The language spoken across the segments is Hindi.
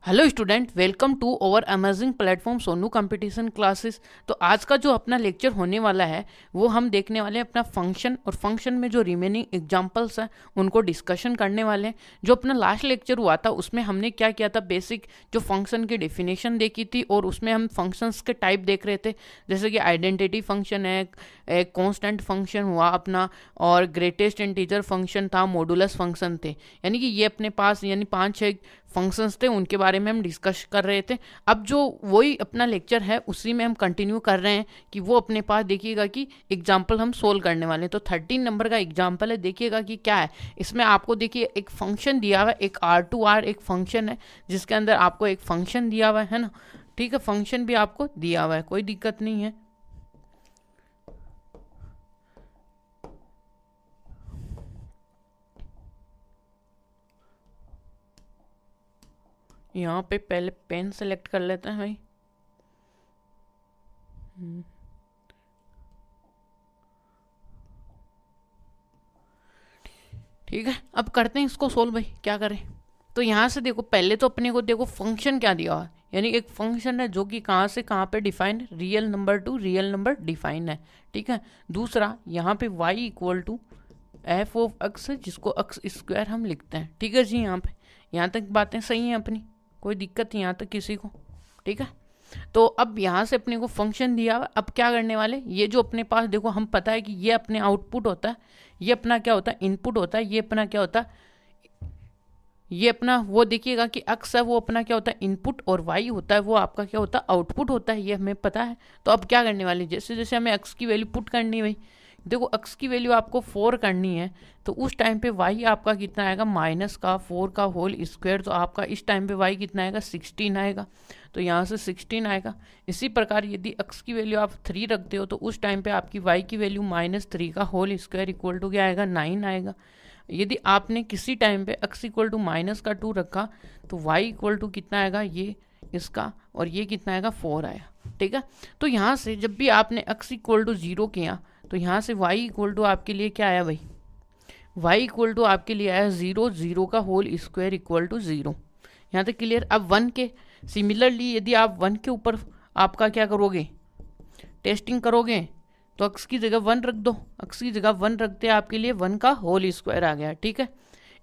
Hello student, welcome to over amazing platform Sonu competition classes. तो आज का जो अपना लेक्चर होने वाला है वो हम देखने वाले हैं अपना फंक्शन, और फंक्शन में जो रिमेनिंग एग्जांपल्स हैं उनको डिस्कशन करने वाले हैं। जो अपना लास्ट लेक्चर हुआ था उसमें हमने क्या किया था, बेसिक जो फंक्शन की डेफिनेशन देखी थी, और उसमें हम फंक्शंस के टाइप देख रहे थे, जैसे कि आइडेंटिटी फंक्शन है, एक कांस्टेंट फंक्शन हुआ अपना, और ग्रेटेस्ट इंटीजर फंक्शन था, मॉडुलस फंक्शन थे। यानी कि ये अपने पास यानी 5-6 फंक्शंस थे, उनके बारे में हम डिस्कस कर रहे थे। अब जो वही अपना लेक्चर है उसी में हम कंटिन्यू कर रहे हैं कि वो अपने पास देखिएगा कि एग्जाम्पल हम सोल्व करने वाले हैं। तो 13 नंबर का एग्जाम्पल है, देखिएगा कि क्या है इसमें। आपको देखिए एक फंक्शन दिया हुआ है, एक R2R एक फंक्शन है जिसके अंदर आपको एक फंक्शन दिया हुआ है ना। ठीक है, फंक्शन भी आपको दिया हुआ है, कोई दिक्कत नहीं है। यहाँ पे पहले पेन सेलेक्ट कर लेते हैं भाई। ठीक है, अब करते हैं इसको सोल्व भाई, क्या करें। तो यहाँ से देखो, पहले तो अपने को देखो फंक्शन क्या दिया हुआ है, यानी एक फंक्शन है जो कि कहाँ से कहाँ पे डिफाइन है, real number to real number define है। ठीक है, दूसरा यहाँ पे y equal to F of X है, जिसको एक्स स्क्वायर हम लिखते हैं। ठीक है जी, यहाँ तक बातें सही हैं अपनी, कोई दिक्कत नहीं यहाँ तक किसी को। ठीक है, तो अब यहाँ से अपने को फंक्शन दिया हुआ, अब क्या करने वाले, ये जो अपने पास देखो हम पता है कि ये अपने आउटपुट होता है, ये अपना क्या होता है इनपुट होता है, ये अपना क्या होता है, ये अपना वो देखिएगा कि अक्स है वो अपना क्या होता है इनपुट, और वाई होता है वो आपका क्या होता है आउटपुट होता है, ये हमें पता है। तो अब क्या करने वाले, जैसे जैसे हमें एक्स की वैल्यू पुट करनी है भाई, देखो एक्स की वैल्यू आपको 4 करनी है, तो उस टाइम पे वाई आपका कितना आएगा, माइनस का 4 का होल स्क्वायर, तो आपका इस टाइम पे वाई कितना आएगा, 16 आएगा। तो यहाँ से 16 आएगा। इसी प्रकार यदि एक्स की वैल्यू आप 3 रखते हो तो उस टाइम पे आपकी वाई की वैल्यू -3 का होल स्क्वायर इक्वल टू क्या आएगा, 9 आएगा। यदि आपने किसी टाइम पे x इक्वल टू -2 रखा तो y इक्वल टू कितना आएगा, ये इसका, और ये कितना आएगा, 4 आया। ठीक है, तो यहाँ से जब भी आपने x इक्वल टू 0 किया तो यहाँ से y इक्वल टू आपके लिए क्या आया भाई, y इक्वल टू आपके लिए आया 0, 0 का होल स्क्वायर इक्वल टू 0। यहाँ तक क्लियर। अब 1 के सिमिलरली यदि आप 1 के ऊपर आपका क्या करोगे, टेस्टिंग करोगे, तो अक्स की जगह 1 रख दो, अक्स की जगह 1 रखते आपके लिए 1 का होल स्क्वायर आ गया। ठीक है,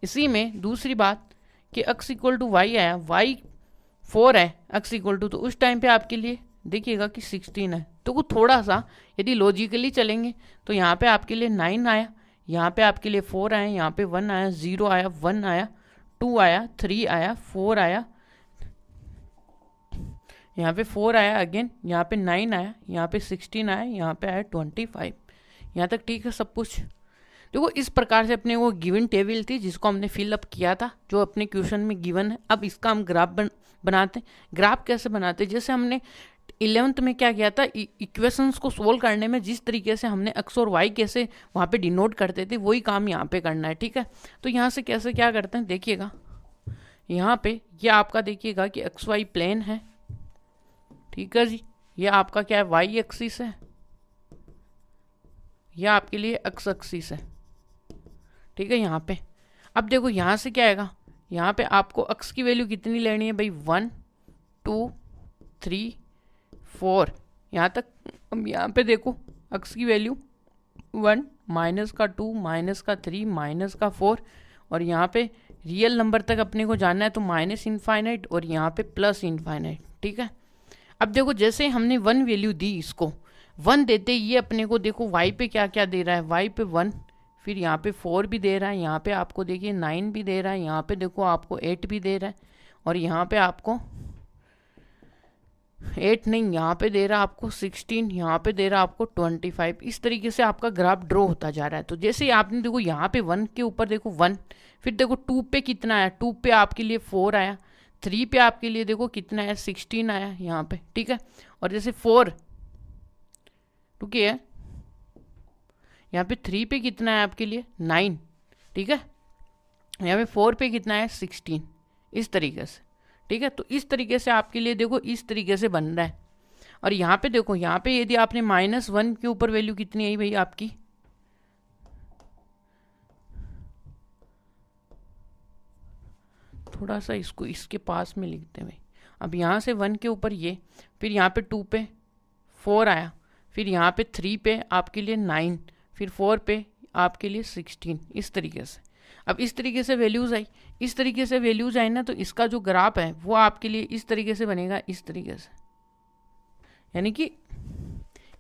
इसी में दूसरी बात कि अक्स इक्वल टू वाई आया, वाई 4 है, अक्स इक्वल टू, तो उस टाइम पे आपके लिए देखिएगा कि 16 है। तो वो थोड़ा सा यदि लॉजिकली चलेंगे तो यहाँ पे आपके लिए 9 आया, यहाँ पे आपके लिए 4 आया, यहाँ पे 1 आया, 0 आया, 1 आया, 2 आया, 3 आया, 4 आया, यहाँ पे 4 आया अगेन, यहाँ पे 9 आया, यहाँ पे 16 आया, यहाँ पे आया 25। यहाँ तक ठीक है सब कुछ। देखो इस प्रकार से अपने वो गिवन टेबल थी जिसको हमने फिलअप किया था, जो अपने क्वेश्चन में गिवन है। अब इसका हम ग्राफ बनाते हैं। ग्राफ कैसे बनाते हैं, जैसे हमने 11th में क्या किया था, इक्वेशंस को सोल्व करने में जिस तरीके से हमने एक्स और वाई कैसे वहाँ पे डिनोट करते थे, वही काम यहाँ पे करना है। ठीक है, तो यहाँ से कैसे क्या करते हैं देखिएगा, यहाँ पे ये आपका देखिएगा कि एक्स वाई प्लेन है। ठीक है जी, ये आपका क्या है, वाई एक्सिस है, यह आपके लिए एक्स एक्सिस है। ठीक है, यहाँ पे अब देखो यहाँ से क्या आएगा, यहाँ पे आपको एक्स की वैल्यू कितनी लेनी है भाई, 1 2 3 4 यहाँ तक। अब यहाँ पे देखो एक्स की वैल्यू 1 -2 -3 -4, और यहाँ पे रियल नंबर तक अपने को जानना है तो -इनफाइनाइट, और यहाँ पे +इनफाइनाइट। ठीक है, अब देखो जैसे हमने 1 वैल्यू दी, इसको 1 देते ये अपने को देखो y पे क्या क्या दे रहा है, y पे 1, फिर यहाँ पे 4 भी दे रहा है, यहाँ पे आपको देखिए 9 भी दे रहा है, यहाँ पे देखो आपको 8 भी दे रहा है, और यहाँ पे आपको 8 नहीं, यहाँ पे दे रहा है आपको 16, यहाँ पे दे रहा है आपको 25। इस तरीके से आपका ग्राफ ड्रॉ होता जा रहा है। तो जैसे आपने देखो यहाँ पे 1 के ऊपर देखो 1, फिर देखो 2 पे कितना आया, 2 पे आपके लिए 4 आया, 3 पे आपके लिए देखो कितना है, 16 आया यहाँ पे। ठीक है, और जैसे 4 है, यहाँ पे 3 पे कितना है आपके लिए 9। ठीक है, यहाँ पे 4 पे कितना है 16, इस तरीके से। ठीक है, तो इस तरीके से आपके लिए देखो इस तरीके से बन रहा है। और यहाँ पे देखो, यहाँ पे यदि आपने -1 के ऊपर वैल्यू कितनी आई भाई आपकी, थोड़ा सा इसको इसके पास में लिखते हैं भाई। अब यहाँ से 1 के ऊपर ये, फिर यहाँ पे 2 पे 4 आया, फिर यहाँ पे 3 पे आपके लिए 9, फिर 4 पे आपके लिए 16, इस तरीके से। अब इस तरीके से वैल्यूज़ आई, इस तरीके से वैल्यूज़ आई ना, तो इसका जो ग्राफ है वो आपके लिए इस तरीके से बनेगा, इस तरीके से। यानी कि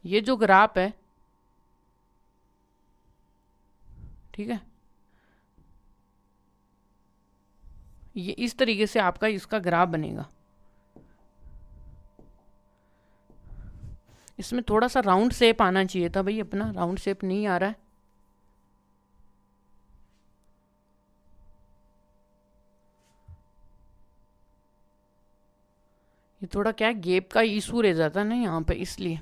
ये जो ग्राफ है, ठीक है, ये इस तरीके से आपका इसका ग्राफ बनेगा। इसमें थोड़ा सा राउंड शेप आना चाहिए था भाई, अपना राउंड शेप नहीं आ रहा है। ये थोड़ा क्या है, गैप का इशू रह जाता है ना यहाँ पे, इसलिए।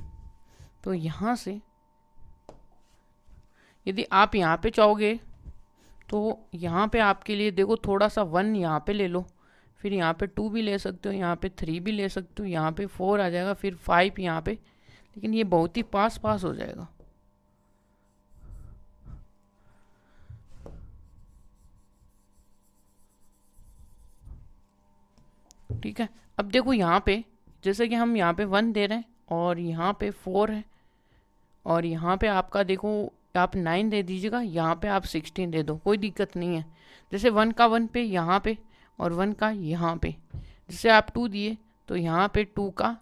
तो यहाँ से यदि आप यहाँ पे चाहोगे तो यहाँ पे आपके लिए देखो थोड़ा सा 1 यहाँ पे ले लो, फिर यहाँ पे 2 भी ले सकते हो, यहाँ पे 3 भी ले सकते हो, यहाँ पे 4 आ जाएगा, फिर 5 यहाँ पे, लेकिन ये बहुत ही पास हो जाएगा। ठीक है, अब देखो यहाँ पे जैसे कि हम यहाँ पे 1 दे रहे हैं और यहाँ पे 4 है, और यहाँ पे आपका देखो आप 9 दे दीजिएगा, यहाँ पे आप 16 दे दो, कोई दिक्कत नहीं है। जैसे 1 का 1 पे यहाँ पे और 1 का यहाँ पे, जैसे आप 2 दिए तो यहाँ पे 2 का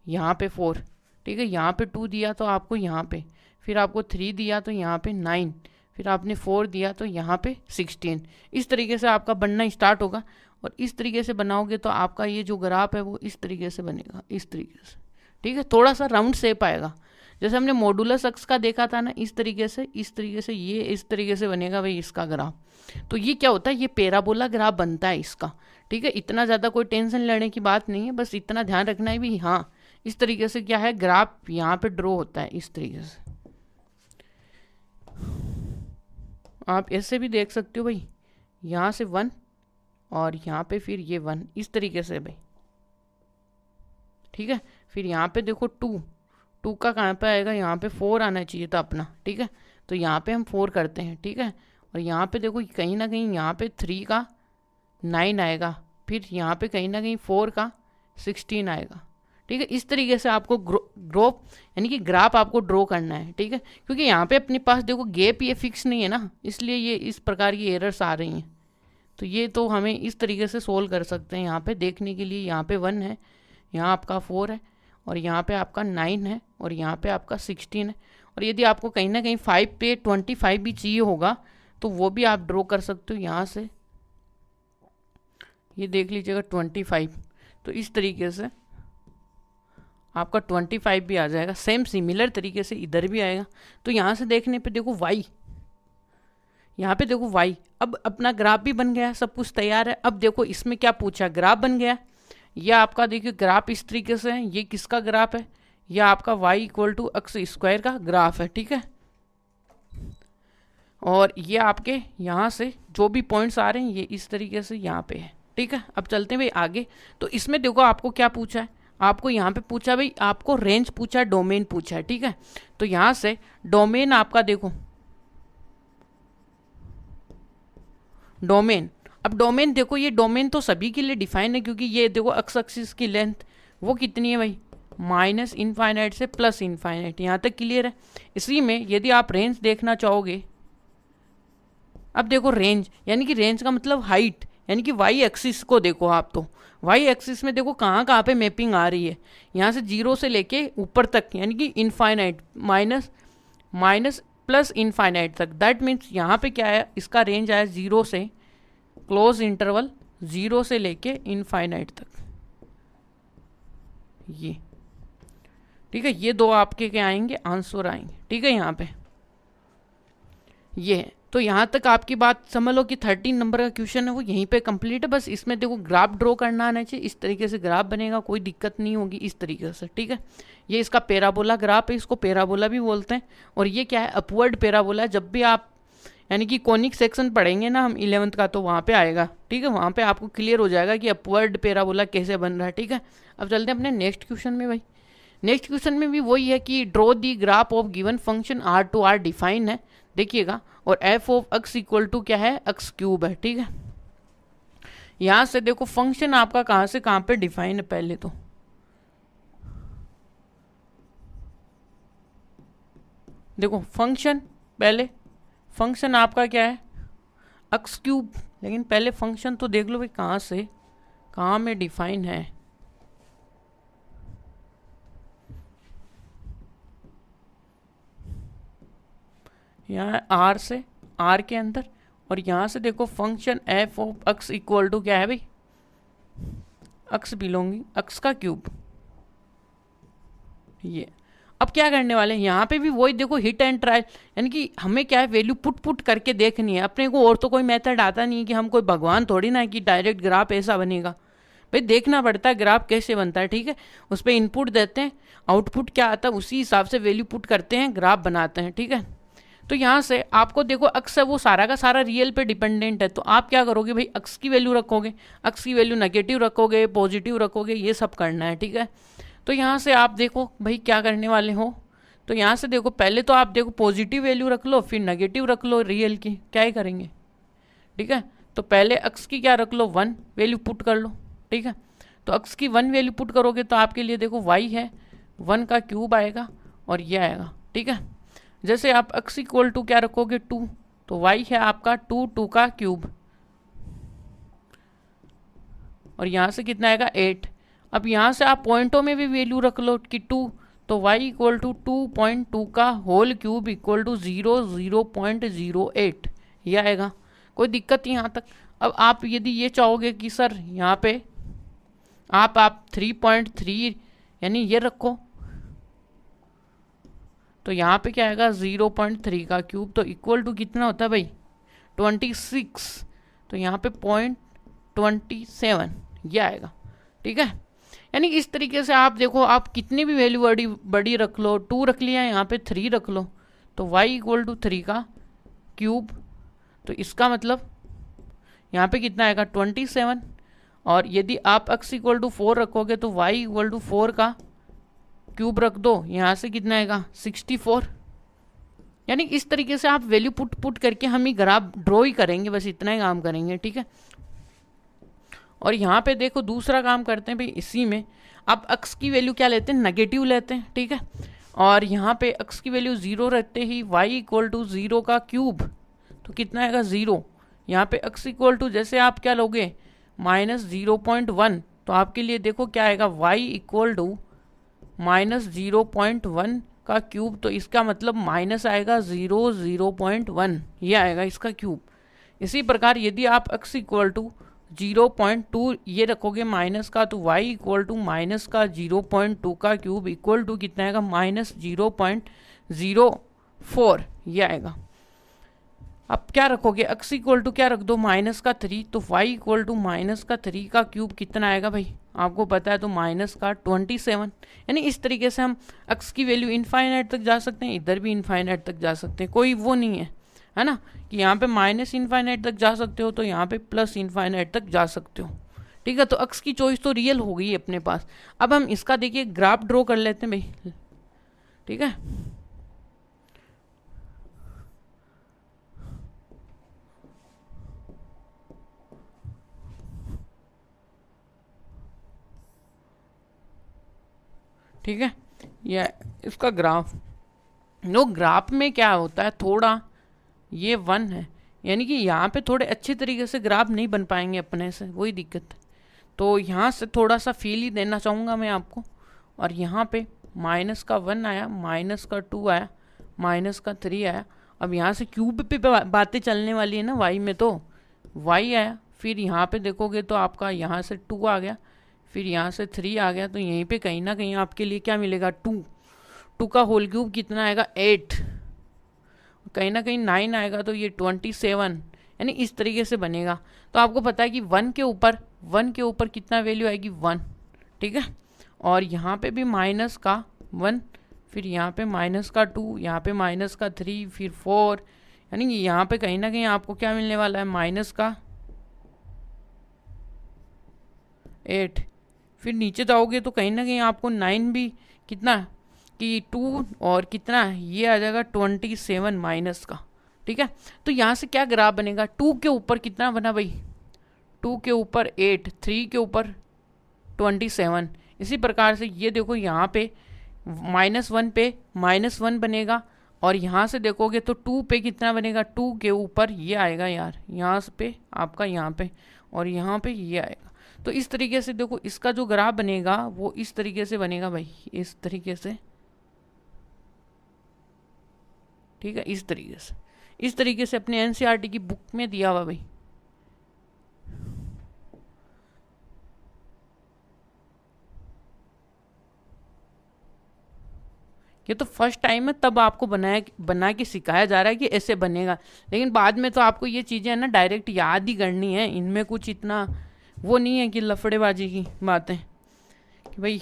यहाँ पे 4, ठीक है, यहाँ पे 2 दिया तो आपको यहाँ पे, फिर आपको 3 दिया तो यहाँ पे 9, फिर आपने 4 दिया तो यहाँ पे 16। इस तरीके से आपका बनना स्टार्ट होगा, और इस तरीके से बनाओगे तो आपका ये जो ग्राफ है वो इस तरीके से बनेगा, इस तरीके से। ठीक है, थोड़ा सा राउंड शेप आएगा, जैसे हमने मॉडुलस अक्स का देखा था ना, इस तरीके से ये इस तरीके से बनेगा भाई इसका ग्राफ। तो ये क्या होता है, ये पैराबोला ग्राफ बनता है इसका। ठीक है, इतना ज़्यादा कोई टेंशन लेने की बात नहीं है, बस इतना ध्यान रखना है भी, हाँ इस तरीके से क्या है ग्राफ यहाँ पे ड्रॉ होता है, इस तरीके से। आप ऐसे भी देख सकते हो भाई, यहाँ से 1 और यहाँ पे फिर ये 1, इस तरीके से भाई। ठीक है, फिर यहाँ पे देखो 2 का कहाँ पे आएगा, यहाँ पे 4 आना चाहिए था अपना। ठीक है, तो यहाँ पे हम 4 करते हैं। ठीक है, और यहाँ पे देखो कहीं ना कहीं यहाँ पे 3 का 9 आएगा, फिर यहाँ पे कहीं ना कहीं 4 का 16 आएगा। ठीक है, इस तरीके से आपको ग्रोप यानी कि ग्राफ आपको ड्रॉ करना है। ठीक है, क्योंकि यहाँ पे अपने पास देखो गैप ये फिक्स नहीं है ना, इसलिए ये इस प्रकार की एरर्स आ रही हैं। तो ये तो हमें इस तरीके से सोल्व कर सकते हैं। यहाँ पे देखने के लिए यहाँ पे 1 है, यहाँ आपका 4 है, और यहाँ पे आपका 9 है, और यहाँ पे आपका 16 है। और यदि आपको कहीं ना कहीं 5 पे 25 भी चाहिए होगा तो वो भी आप ड्रॉ कर सकते हो। यहाँ से ये देख लीजिएगा 25, तो इस तरीके से आपका 25 भी आ जाएगा। सेम सिमिलर तरीके से इधर भी आएगा। तो यहाँ से देखने पे देखो y, यहाँ पे देखो y, अब अपना ग्राफ भी बन गया, सब कुछ तैयार है। अब देखो इसमें क्या पूछा, ग्राफ बन गया। यह आपका देखिए ग्राफ इस तरीके से है, ये किसका ग्राफ है, यह आपका y = अक्स स्क्वायर का ग्राफ है। ठीक है, और ये आपके यहाँ से जो भी पॉइंट्स आ रहे हैं ये इस तरीके से यहाँ पे है। ठीक है, अब चलते हैं भाई आगे। तो इसमें देखो आपको क्या पूछा है, आपको यहाँ पे पूछा भाई, आपको रेंज पूछा, डोमेन पूछा है। ठीक है, तो यहाँ से डोमेन आपका देखो, डोमेन, अब डोमेन देखो, ये डोमेन तो सभी के लिए डिफाइन है, क्योंकि ये देखो एक्स एक्सिस की लेंथ वो कितनी है भाई, -∞ से +∞। यहाँ तक क्लियर है। इसी में यदि आप रेंज देखना चाहोगे, अब देखो रेंज यानी कि रेंज का मतलब हाइट, यानी कि वाई एक्सिस को देखो आप, तो वाई एक्सिस में देखो कहाँ कहाँ पे मैपिंग आ रही है, यहाँ से 0 से लेके ऊपर तक, यानी कि इनफाइनाइट माइनस प्लस इनफाइनाइट तक। दैट मीन्स यहाँ पे क्या है, इसका रेंज आया 0 से क्लोज इंटरवल 0 से लेके इनफाइनाइट तक, ये। ठीक है, ये दो आपके क्या आएंगे, आंसर आएंगे। ठीक है, यहाँ पे ये है। तो यहाँ तक आपकी बात समझ लो कि 13 नंबर का क्वेश्चन है वो यहीं पे कंप्लीट है। बस इसमें देखो ग्राफ ड्रॉ करना आना चाहिए, इस तरीके से ग्राफ बनेगा, कोई दिक्कत नहीं होगी इस तरीके से। ठीक है, ये इसका पैराबोला ग्राफ है, इसको पैराबोला भी बोलते हैं। और ये क्या है, अपवर्ड पैराबोला। जब भी आप यानी कि कॉनिक सेक्शन पढ़ेंगे ना हम 11th का, तो वहाँ पे आएगा। ठीक है, वहाँ पे आपको क्लियर हो जाएगा कि अपवर्ड पैराबोला कैसे बन रहा है। ठीक है, अब चलते हैं अपने नेक्स्ट क्वेश्चन में भाई। नेक्स्ट क्वेश्चन में भी वही है कि draw the graph of given function R define है, देखिएगा, और f ऑफ x = क्या है, x³ है। ठीक है, यहाँ से देखो फंक्शन आपका कहाँ से कहाँ पे डिफाइन है। पहले तो देखो फंक्शन, पहले फंक्शन आपका क्या है, एक्स क्यूब। लेकिन पहले फंक्शन तो देख लो भाई कहाँ से कहाँ में डिफाइन है। यहाँ आर से, आर के अंदर, और यहाँ से देखो function F of X equal to क्या है भाई, एक्स बिलोंगिंग एक्स का क्यूब। ये अब क्या करने वाले हैं, यहाँ पे भी वही देखो हिट एंड ट्रायल, यानी कि हमें क्या है वैल्यू पुट करके देखनी है अपने को। और तो कोई मेथड आता नहीं है कि हम कोई भगवान थोड़ी ना है कि डायरेक्ट ग्राफ ऐसा बनेगा। भाई देखना पड़ता है ग्राफ कैसे बनता है, ठीक है। उस पर इनपुट देते हैं, आउटपुट क्या आता है उसी हिसाब से वैल्यू पुट करते हैं, ग्राफ बनाते हैं, ठीक है। तो यहाँ से आपको देखो अक्स है वो सारा का सारा रियल पे डिपेंडेंट है। तो आप क्या करोगे भाई, अक्स की वैल्यू रखोगे, अक्स की वैल्यू नेगेटिव रखोगे, पॉजिटिव रखोगे, ये सब करना है, ठीक है। तो यहाँ से आप देखो भाई क्या करने वाले हो। तो यहाँ से देखो पहले तो आप देखो पॉजिटिव वैल्यू रख लो, फिर नेगेटिव रख लो रियल की, क्या ही करेंगे, ठीक है। तो पहले अक्स की क्या रख लो, 1 वैल्यू पुट कर लो, ठीक है। तो अक्स की 1 वैल्यू पुट करोगे तो आपके लिए देखो वाई है 1 का क्यूब आएगा और ये आएगा, ठीक है। जैसे आप अक्स इक्वल टू क्या रखोगे 2, तो वाई है आपका 2 का क्यूब, और यहाँ से कितना आएगा 8। अब यहाँ से आप पॉइंटों में भी वैल्यू रख लो कि 2, तो y इक्वल टू 2.2 का होल क्यूब इक्वल टू 0.08, ये आएगा। कोई दिक्कत नहीं यहाँ तक। अब आप यदि ये चाहोगे कि सर यहाँ पे आप 3.3 यानी ये रखो, तो यहाँ पे क्या आएगा 0.3 का क्यूब, तो इक्वल टू कितना होता है भाई 26, तो यहाँ पे 0.27 ये आएगा, ठीक है। यानी इस तरीके से आप देखो आप कितनी भी वैल्यू बड़ी रख लो, 2 रख लिया, यहाँ पे 3 रख लो, तो y इक्वल टू 3 का क्यूब, तो इसका मतलब यहाँ पे कितना आएगा 27। और यदि आप x इक्वल टू 4 रखोगे तो y इक्वल टू 4 का क्यूब रख दो, यहाँ से कितना आएगा 64। यानी इस तरीके से आप वैल्यू पुट करके हम ही ग्राफ ड्रॉ ही करेंगे, बस इतना ही काम करेंगे, ठीक है। और यहाँ पे देखो दूसरा काम करते हैं भाई, इसी में आप x की वैल्यू क्या लेते हैं, नेगेटिव लेते हैं, ठीक है। और यहाँ पे x की वैल्यू 0 रखते ही y इक्वल टू 0 का क्यूब, तो कितना आएगा 0। यहाँ पे x इक्वल टू जैसे आप क्या लोगे -0.1, तो आपके लिए देखो क्या आएगा y इक्वल टू -0.1 का क्यूब, तो इसका मतलब माइनस आएगा 0.1, ये आएगा इसका क्यूब। इसी प्रकार यदि आप x इक्वल टू 0.2 ये रखोगे माइनस का, तो y इक्वल टू माइनस का 0.2 का क्यूब इक्वल टू कितना आएगा -0.04, ये आएगा। अब क्या रखोगे, x इक्वल टू क्या रख दो -3, तो y इक्वल टू -3 का क्यूब कितना आएगा भाई आपको पता है, तो -27। यानी इस तरीके से हम x की वैल्यू इनफाइनाइट तक जा सकते हैं, इधर भी इनफाइनाइट तक जा सकते हैं, कोई वो नहीं है ना, कि यहाँ पे माइनस इनफाइनाइट तक जा सकते हो तो यहाँ पे प्लस इनफाइनाइट तक जा सकते हो, ठीक है। तो x की चॉइस तो रियल हो गई अपने पास। अब हम इसका देखिए ग्राफ ड्रॉ कर लेते हैं भाई, ठीक है। ठीक है, ये इसका ग्राफ। नो ग्राफ में क्या होता है, थोड़ा ये 1 है, यानी कि यहाँ पे थोड़े अच्छे तरीके से ग्राफ नहीं बन पाएंगे अपने से, वही दिक्कत है। तो यहाँ से थोड़ा सा फील ही देना चाहूँगा मैं आपको। और यहाँ पे -1 आया, -2 आया, -3 आया। अब यहाँ से क्यूब पे बातें चलने वाली है ना, y में तो y आया, फिर यहाँ पे देखोगे तो आपका यहाँ से 2 आ गया, फिर यहाँ से 3 आ गया, तो यहीं पे कहीं ना कहीं आपके लिए क्या मिलेगा 2 का होल क्यूब कितना आएगा 8, कहीं ना कहीं 9 आएगा, तो ये 27, यानी इस तरीके से बनेगा। तो आपको पता है कि 1 के ऊपर कितना वैल्यू आएगी 1, ठीक है। और यहाँ पे भी -1, फिर यहाँ पे -2, यहाँ पे -3, फिर 4, यानी कि यहाँ पे कहीं ना कहीं आपको क्या मिलने वाला है -8। फिर नीचे जाओगे तो कहीं ना कहीं आपको 9 भी कितना कि 2 और कितना ये आ जाएगा 27 माइनस का, ठीक है। तो यहाँ से क्या ग्राफ बनेगा, 2 के ऊपर कितना बना भाई 2 के ऊपर 8, 3 के ऊपर 27। इसी प्रकार से ये देखो यहाँ पे -1 पे -1 बनेगा, और यहाँ से देखोगे तो 2 पे कितना बनेगा, 2 के ऊपर ये आएगा यार, यहाँ पे आपका यहाँ पे, और यहाँ पे ये आएगा। तो इस तरीके से देखो इसका जो ग्राफ बनेगा वो इस तरीके से बनेगा भाई, इस तरीके से, ठीक है, इस तरीके से अपने एनसीईआरटी की बुक में दिया हुआ भाई। ये तो फर्स्ट टाइम है, तब आपको बना के सिखाया जा रहा है कि ऐसे बनेगा, लेकिन बाद में तो आपको ये चीज़ें है ना डायरेक्ट याद ही करनी है। इनमें कुछ इतना वो नहीं है कि लफड़ेबाजी की बातें कि भाई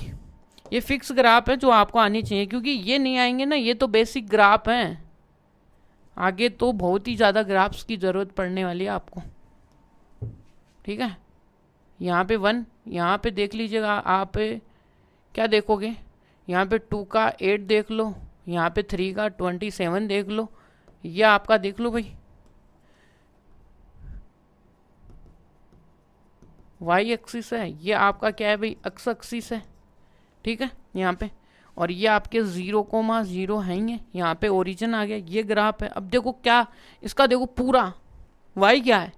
ये फिक्स ग्राफ है जो आपको आनी चाहिए, क्योंकि ये नहीं आएंगे ना, ये तो बेसिक ग्राफ हैं, आगे तो बहुत ही ज़्यादा ग्राफ्स की ज़रूरत पड़ने वाली है आपको, ठीक है। यहाँ पे 1, यहाँ पे देख लीजिएगा आप, क्या देखोगे, यहाँ पे 2 का 8 देख लो, यहाँ पे 3 का 27 देख लो, ये आपका देख लो भाई वाई एक्सिस है, ये आपका क्या है भाई एक्स एक्सिस है, ठीक है यहाँ पे, और ये आपके 0,0 हैं ही, यहाँ पे ओरिजिन आ गया, ये ग्राफ है। अब देखो क्या इसका, देखो पूरा वाई क्या है,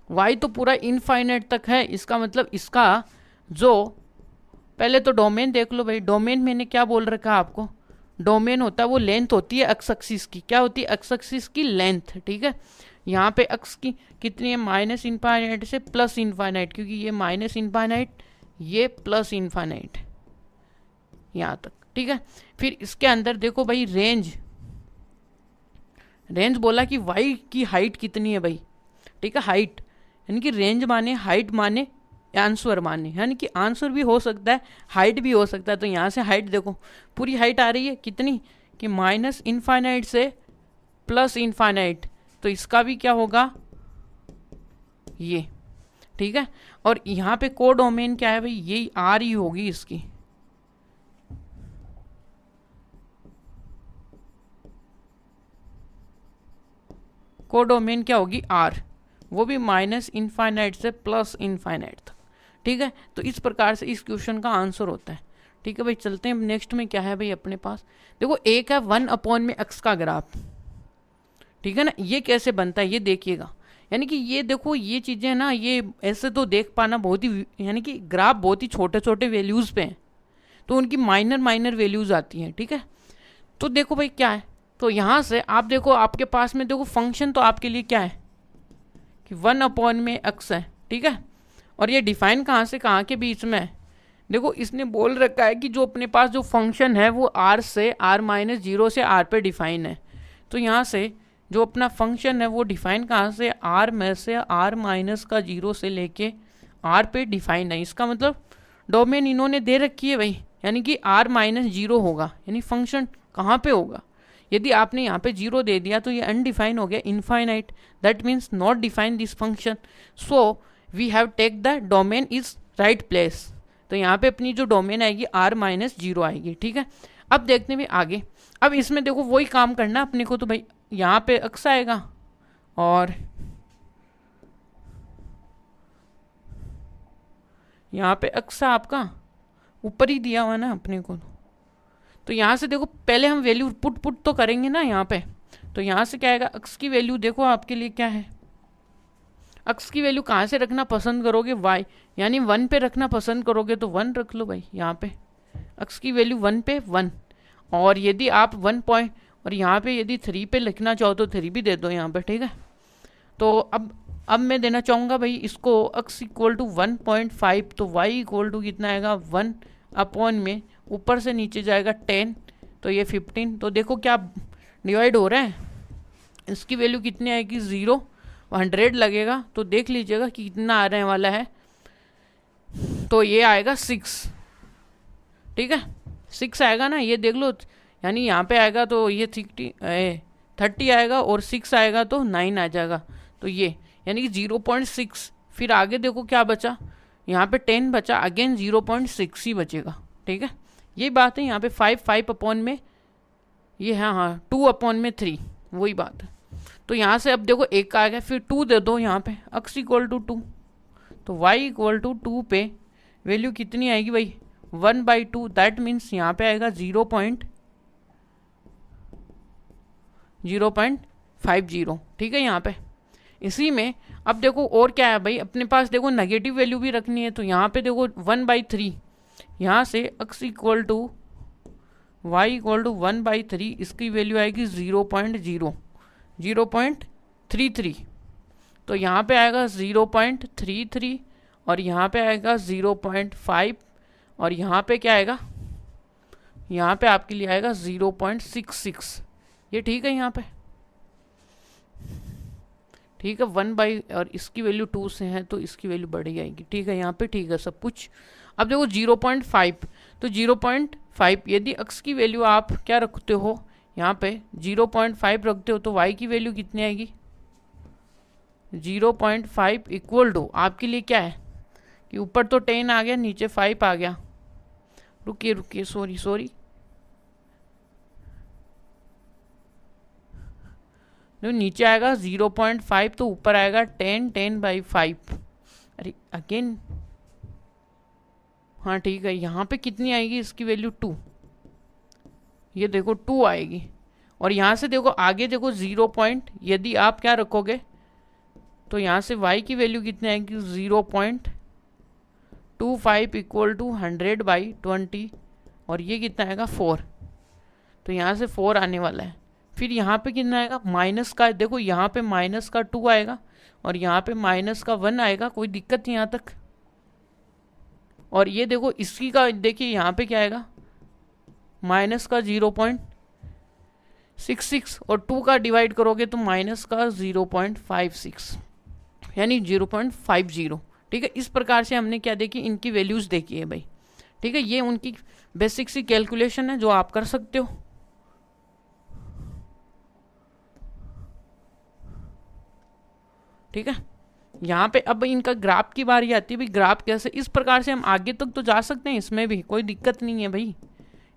वाई तो पूरा इनफाइनाइट तक है, इसका मतलब इसका जो पहले तो डोमेन देख लो भाई। डोमेन मैंने क्या बोल रखा है आपको, डोमेन होता है वो लेंथ होती है एक्स एक्सिस की, क्या होती है एक्स एक्सिस की लेंथ, ठीक है। यहाँ पे एक्स की कितनी है, माइनस इनफाइनाइट से प्लस इनफाइनाइट, क्योंकि ये माइनस इनफाइनाइट, ये प्लस इनफाइनाइट यहाँ तक, ठीक है। फिर इसके अंदर देखो भाई रेंज बोला कि वाई की हाइट कितनी है भाई, ठीक है, हाइट यानी कि रेंज माने हाइट माने आंसर माने, यानी कि आंसर भी हो सकता है हाइट भी हो सकता है। तो यहाँ से हाइट देखो पूरी हाइट आ रही है कितनी, कि माइनस इनफाइनाइट से प्लस इनफाइनाइट, तो इसका भी क्या होगा ये, ठीक है। और यहाँ पे कोडोमेन क्या है भाई, यही आर ही होगी इसकी, कोडोमेन क्या होगी आर, वो भी माइनस इनफाइनाइट से प्लस इनफाइनाइट तक, ठीक है। तो इस प्रकार से इस क्वेश्चन का आंसर होता है, ठीक है भाई। चलते हैं नेक्स्ट में, क्या है भाई अपने पास, देखो एक है 1 में एक्स का ग्राफ, ठीक है ना, ये कैसे बनता है ये देखिएगा। यानी कि ये देखो ये चीज़ें ना, ये ऐसे तो देख पाना बहुत ही, यानी कि ग्राफ बहुत ही छोटे छोटे वैल्यूज़ पे हैं, तो उनकी माइनर वैल्यूज़ आती हैं, ठीक है। तो देखो भाई क्या है, तो यहाँ से आप देखो आपके पास में देखो फंक्शन तो आपके लिए क्या है कि 1 में एक्स है, ठीक है। और ये डिफाइन कहाँ से कहाँ के बीच में है, देखो इसने बोल रखा है कि जो अपने पास जो फंक्शन है वो r से r-0 से r पे डिफाइन है। तो यहाँ से जो अपना फंक्शन है वो डिफाइन कहाँ से, r में से r-0 से लेके r पे डिफाइन है। इसका मतलब डोमेन इन्होंने दे रखी है भाई, यानी कि r-0 होगा, यानी फंक्शन कहाँ पे होगा। यदि आपने यहाँ पे 0 दे दिया तो ये अनडिफाइन हो गया, infinite, that means not define this function, so we have take the domain is right place. तो यहाँ पे अपनी जो डोमेन आएगी r-0 आएगी, ठीक है। अब देखते हैं आगे, अब इसमें देखो वही काम करना अपने को, तो भाई यहाँ पे एक्स आएगा और यहाँ पे एक्स आपका ऊपर ही दिया हुआ ना अपने को, तो यहाँ से देखो पहले हम वैल्यू पुट तो करेंगे ना यहाँ पे। तो यहाँ से क्या आएगा, एक्स की वैल्यू देखो आपके लिए क्या है, एक्स की वैल्यू कहाँ से रखना पसंद करोगे, वाई यानी 1 पे रखना पसंद करोगे तो 1 रख लो भाई यहाँ पे, एक्स की वैल्यू 1 पे 1। और यदि आप 1 पॉइंट और यहाँ पे यदि 3 पे लिखना चाहो तो 3 भी दे दो यहाँ पे, ठीक है। तो अब मैं देना चाहूँगा भाई इसको x इक्वल टू 1.5, तो y इक्वल टू कितना आएगा 1 में ऊपर से नीचे जाएगा 10, तो ये 15। तो देखो क्या डिवाइड हो रहा है, इसकी वैल्यू कितनी आएगी 0, 100 लगेगा, तो देख लीजिएगा कि कितना आने वाला है, तो ये आएगा 6, ठीक है 6 आएगा ना, ये देख लो, यानी यहाँ पे आएगा तो ये 30 आएगा और 6 आएगा तो 9 आ जाएगा, तो ये यानी कि 0.6। फिर आगे देखो क्या बचा, यहाँ पे 10 बचा, अगेन 0.6 ही बचेगा, ठीक है। यही बात है, यहाँ पे 5 अपॉन में ये है, हाँ 2 में 3, वही बात है। तो यहाँ से अब देखो 1 आ गया, फिर 2 दे दो यहाँ पे, x इक्वल टू 2, तो y इक्वल टू 2 पे वैल्यू कितनी आएगी भाई 1/2, दैट मीन्स यहाँ पे आएगा 0.50, ठीक है यहाँ पे। इसी में अब देखो और क्या है भाई, अपने पास देखो नेगेटिव वैल्यू भी रखनी है, तो यहाँ पे देखो 1/3, यहाँ से x equal to Y equal to 1/3, इसकी वैल्यू आएगी 0.33, तो यहाँ पे आएगा 0.33 और यहाँ पे आएगा 0.5 और यहाँ पे क्या आएगा, यहाँ पे आपके लिए आएगा 0.66। ये ठीक है यहाँ पे, ठीक है 1 और इसकी वैल्यू 2 से है तो इसकी वैल्यू बढ़ी आएगी, ठीक है यहाँ पे, ठीक है सब कुछ। अब देखो 0.5, तो 0.5 यदि x की वैल्यू आप क्या रखते हो यहाँ पे 0.5 रखते हो तो y की वैल्यू कितनी आएगी 0.5 इक्वल टू आपके लिए क्या है कि ऊपर तो 10 आ गया, नीचे 5 आ गया, रुकिए सॉरी जो नीचे आएगा 0.5 तो ऊपर आएगा 10/5। अरे अगेन हाँ ठीक है, यहाँ पे कितनी आएगी इसकी वैल्यू 2, ये देखो 2 आएगी। और यहाँ से देखो आगे देखो 0 यदि आप क्या रखोगे तो यहाँ से y की वैल्यू कितनी आएगी 0.25 इक्वल टू 100/20 और ये कितना आएगा 4, तो यहाँ से 4 आने वाला है। फिर यहाँ पे कितना आएगा माइनस का, देखो यहाँ पे माइनस का 2 आएगा और यहाँ पे माइनस का 1 आएगा, कोई दिक्कत नहीं यहाँ तक। और ये देखो इसकी का देखिए यहाँ पे क्या आएगा माइनस का 0.66 और 2 का डिवाइड करोगे तो माइनस का 0.56 यानी 0.50, ठीक है। इस प्रकार से हमने क्या देखी, इनकी वैल्यूज देखी है भाई, ठीक है। ये उनकी बेसिक सी कैलकुलेशन है जो आप कर सकते हो, ठीक है। यहाँ पे अब इनका ग्राफ की बारी आती है भाई, ग्राफ कैसे, इस प्रकार से हम आगे तक तो जा सकते हैं, इसमें भी कोई दिक्कत नहीं है भाई,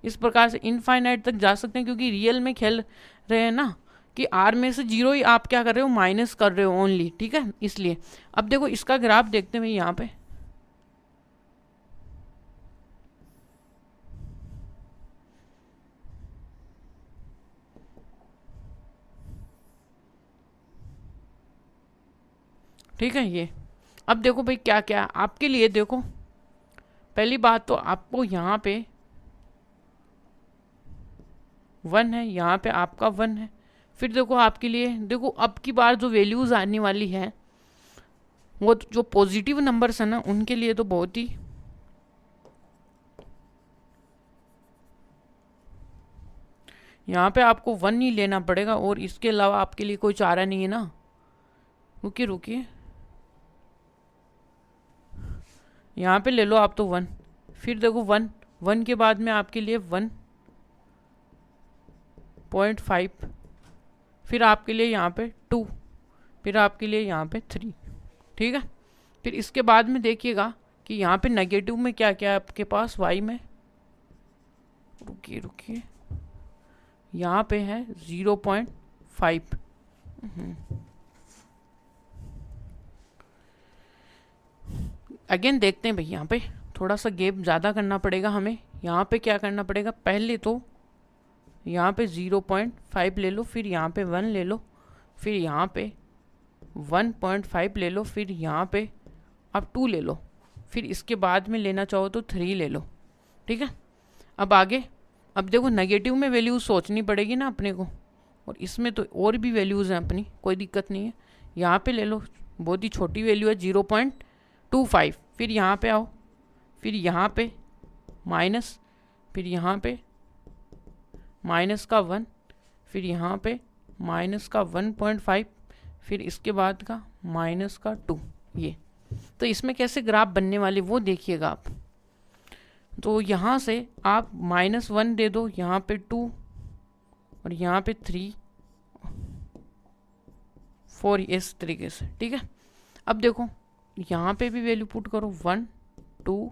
इस प्रकार से इनफाइनाइट तक जा सकते हैं क्योंकि रियल में खेल रहे हैं ना कि आर में से 0 ही आप क्या कर रहे हो माइनस कर रहे हो ओनली, ठीक है। इसलिए अब देखो इसका ग्राफ देखते हैं भाई यहाँ पे, ठीक है। ये अब देखो भाई क्या क्या आपके लिए, देखो पहली बात तो आपको यहाँ पे 1 है, यहाँ पे आपका 1 है। फिर देखो आपके लिए देखो अब की बार जो वैल्यूज आने वाली है वो जो पॉजिटिव नंबर्स है ना उनके लिए तो बहुत ही यहाँ पे आपको 1 ही लेना पड़ेगा और इसके अलावा आपके लिए कोई चारा नहीं है ना। रुकिए यहाँ पे ले लो आप तो 1, फिर देखो 1 के बाद में आपके लिए 1.5, फिर आपके लिए यहाँ पे 2, फिर आपके लिए यहाँ पे 3, ठीक है। फिर इसके बाद में देखिएगा कि यहाँ पे नेगेटिव में क्या क्या है आपके पास y में, रुकिए यहाँ पे है 0.5, अगेन देखते हैं भाई, यहाँ पे थोड़ा सा गैप ज़्यादा करना पड़ेगा हमें। यहाँ पे क्या करना पड़ेगा, पहले तो यहाँ पे 0.5 ले लो, फिर यहाँ पे 1 ले लो, फिर यहाँ पे 1.5 ले लो, फिर यहाँ पे आप 2 ले लो, फिर इसके बाद में लेना चाहो तो 3 ले लो, ठीक है। अब आगे अब देखो नेगेटिव में वैल्यूज सोचनी पड़ेगी ना अपने को, और इसमें तो और भी वैल्यूज़ हैं अपनी, कोई दिक्कत नहीं है। यहाँ पे ले लो, बहुत ही छोटी वैल्यू है 0.25, फिर यहाँ पे आओ, फिर यहाँ पे माइनस, फिर यहाँ पे माइनस का 1, फिर यहाँ पे माइनस का 1.5, फिर इसके बाद का माइनस का 2। ये तो इसमें कैसे ग्राफ बनने वाले वो देखिएगा आप। तो यहाँ से आप -1 दे दो, यहाँ पे 2 और यहाँ पे 3 4, इस तरीके से, ठीक है। अब देखो यहाँ पे भी वैल्यू पुट करो 1 2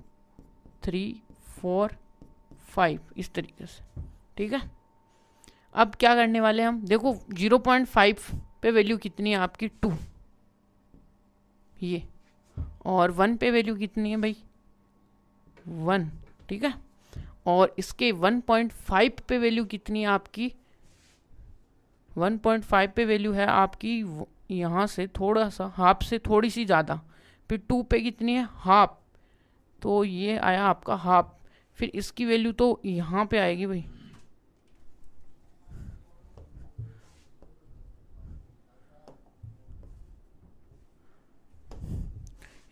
3 4 5 इस तरीके से, ठीक है। अब क्या करने वाले हम, देखो 0.5 पे वैल्यू कितनी है आपकी 2, ये, और 1 पे वैल्यू कितनी है भाई 1, ठीक है। और इसके 1.5 पे वैल्यू कितनी है आपकी 1.5 पे वैल्यू है आपकी यहाँ से थोड़ा सा हाफ से थोड़ी सी ज़्यादा। फिर 2 पे कितनी है हाफ, तो ये आया आपका हाफ। फिर इसकी वैल्यू तो यहाँ पे आएगी भाई,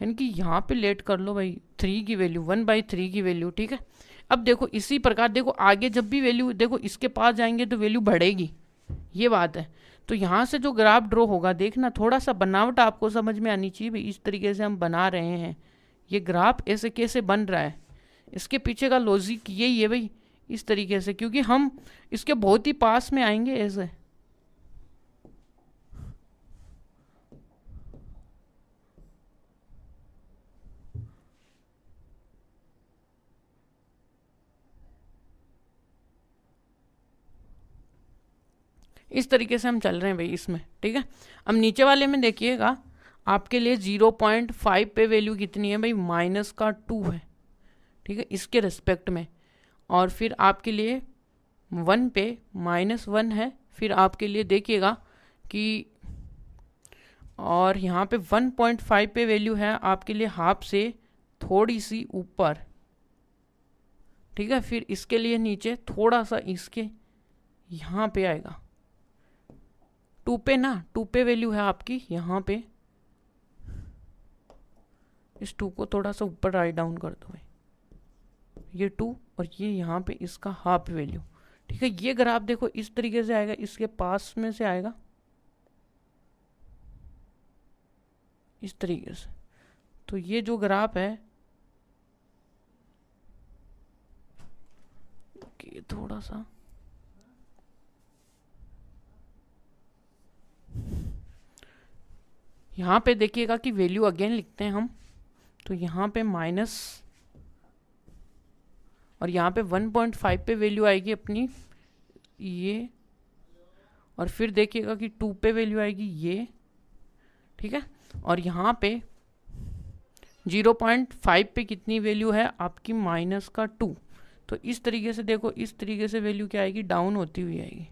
यानी कि यहाँ पे लेट कर लो भाई 3 की वैल्यू 1/3 की वैल्यू, ठीक है। अब देखो इसी प्रकार देखो आगे जब भी वैल्यू देखो इसके पास जाएंगे तो वैल्यू बढ़ेगी, ये बात है। तो यहाँ से जो ग्राफ ड्रॉ होगा देखना थोड़ा सा बनावट आपको समझ में आनी चाहिए भाई, इस तरीके से हम बना रहे हैं ये ग्राफ, ऐसे कैसे बन रहा है, इसके पीछे का लॉजिक यही है भाई, इस तरीके से, क्योंकि हम इसके बहुत ही पास में आएंगे ऐसे। इस तरीके से हम चल रहे हैं भाई इसमें, ठीक है। अब नीचे वाले में देखिएगा आपके लिए 0.5 पे वैल्यू कितनी है भाई -2 है, ठीक है, इसके रिस्पेक्ट में। और फिर आपके लिए 1 पे -1 है। फिर आपके लिए देखिएगा कि और यहाँ पे 1.5 पे वैल्यू है आपके लिए हाफ से थोड़ी सी ऊपर, ठीक है। फिर इसके लिए नीचे थोड़ा सा इसके यहाँ पे आएगा 2 पे ना, 2 पे वैल्यू है आपकी यहाँ पे, इस 2 को थोड़ा सा ऊपर राइट डाउन कर दो भाई, ये 2 और ये यहाँ पे इसका हाफ वैल्यू, ठीक है। ये ग्राफ देखो इस तरीके से आएगा, इसके पास में से आएगा इस तरीके से। तो ये जो ग्राफ है कि थोड़ा सा यहाँ पे देखिएगा कि वैल्यू अगेन लिखते हैं हम, तो यहाँ पे माइनस और यहाँ पे 1.5 पे वैल्यू आएगी अपनी ये, और फिर देखिएगा कि 2 पे वैल्यू आएगी ये, ठीक है। और यहाँ पे 0.5 पे कितनी वैल्यू है आपकी -2। तो इस तरीके से देखो, इस तरीके से वैल्यू क्या आएगी डाउन होती हुई आएगी।